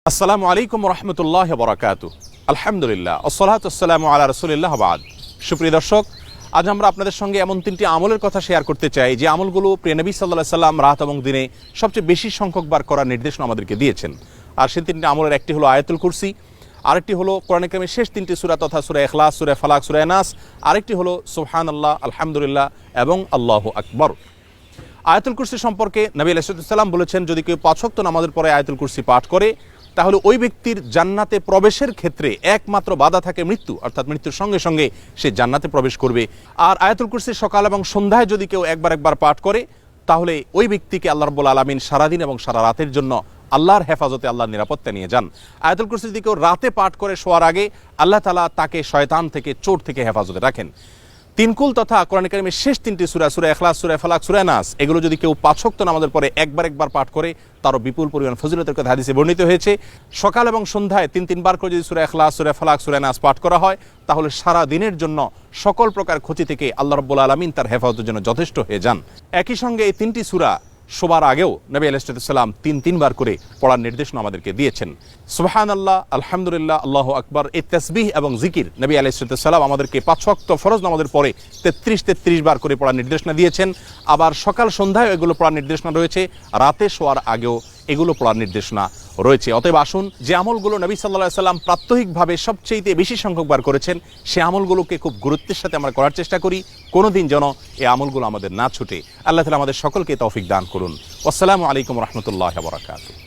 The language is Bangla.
আসসালামু আলাইকুম রহমতুল্লাহ বরাকাতু। আলহামদুলিল্লাহ ওসসালাতু ওয়াসসালামু আলা রাসূলিল্লাহ বাদ। সুপ্রিয় দর্শক, আজ আমরা আপনাদের সঙ্গে এমন তিনটি আমলের কথা শেয়ার করতে চাই যে আমলগুলো প্রিয় নবী সাল্লাল্লাহু আলাইহি সাল্লাম রাত এবং দিনে সবচেয়ে বেশি সংখ্যক বার করার নির্দেশনা আমাদেরকে দিয়েছেন। আর সেই তিনটি আমলের একটি হলো আয়াতুল কুরসি, আরেকটি হলো কোরআনে কারিমের শেষ তিনটি সূরা তথা সূরা ইখলাস, সূরা ফালাক, সূরা নাস, আরেকটি হলো সুবহানাল্লাহ, আলহামদুলিল্লাহ এবং আল্লাহু আকবার। আয়াতুল কুরসি সম্পর্কে নবী আলাইহিস সালাম বলেছেন, যদি কেউ ৫ ওয়াক্ত নামাজের পরে আয়াতুল কুরসি পাঠ করে তাহলে ওই ব্যক্তির জান্নাতে প্রবেশের ক্ষেত্রে একমাত্র বাধা থাকে মৃত্যু, অর্থাৎ মৃত্যুর সঙ্গে সঙ্গে সে জান্নাতে প্রবেশ করবে। আর আয়াতুল কুরসি সকাল এবং সন্ধ্যায় যদি কেউ একবার পাঠ করে তাহলে ওই ব্যক্তিকে আল্লাহ রাব্বুল আলামিন সারাদিন এবং সারা রাতের জন্য আল্লাহর হেফাজতে, আল্লাহর নিরাপত্তা নিয়ে যান। আয়াতুল কুরসি যদি কেউ রাতে পাঠ করে শোয়ার আগে আল্লাহ তাআলা তাকে শয়তান থেকে, চোর থেকে হেফাজতে রাখেন। তিনকুল তথা কোরআনে কারিমের শেষ তিনটি সূরা, সূরা ইখলাস, সূরা ফালাক, সূরা নাস, এগুলো যদি কেউ ৫ ওয়াক্ত নামাজের পরে একবার পাঠ করে তারও বিপুল পরিমাণ ফজিলতের কথা হাদিসে বর্ণিত হয়েছে। সকাল এবং সন্ধ্যায় তিনবার করে যদি সূরা ইখলাস, সূরা ফালাক, সূরা নাস পাঠ করা হয় তাহলে সারা দিনের জন্য সকল প্রকার ক্ষতি থেকে আল্লাহ রাব্বুল আলামিন তার হেফাজতের জন্য যথেষ্ট হয়ে যান। একই সঙ্গে এই তিনটি সূরা শোবার আগেও নবী আলাইহিস সালাম তিনবার করে পড়ার নির্দেশনা আমাদেরকে দিয়েছেন। সুবহানাল্লাহ, আলহামদুলিল্লাহ, আল্লাহু আকবার, এই তাসবিহ এবং জিকির নবী আলাইহিস সালাম আমাদেরকে ৫ ওয়াক্ত ফরজ নামাজের পরে ৩৩ বার করে পড়ার নির্দেশনা দিয়েছেন। আবার সকাল সন্ধ্যায় এগুলো পড়ার নির্দেশনা রয়েছে, রাতে শোয়ার আগেও এগুলো পড়ার নির্দেশনা রয়েছে। অতএব আসুন, যে আমলগুলো নবী সাল্লাল্লাহু আলাইহি সাল্লাম প্রাত্যহিকভাবে সবচেয়ে বেশি সংখ্যক বার করেছেন সে আমলগুলোকে খুব গুরুত্বের সাথে আমরা করার চেষ্টা করি, কোনোদিন যেন এই আমলগুলো আমাদের না ছুটে। আল্লাহ তাআলা আমাদের সকলকে তৌফিক দান করুন। আসসালামু আলাইকুম রহমতুল্লাহ বরাকাতুহু।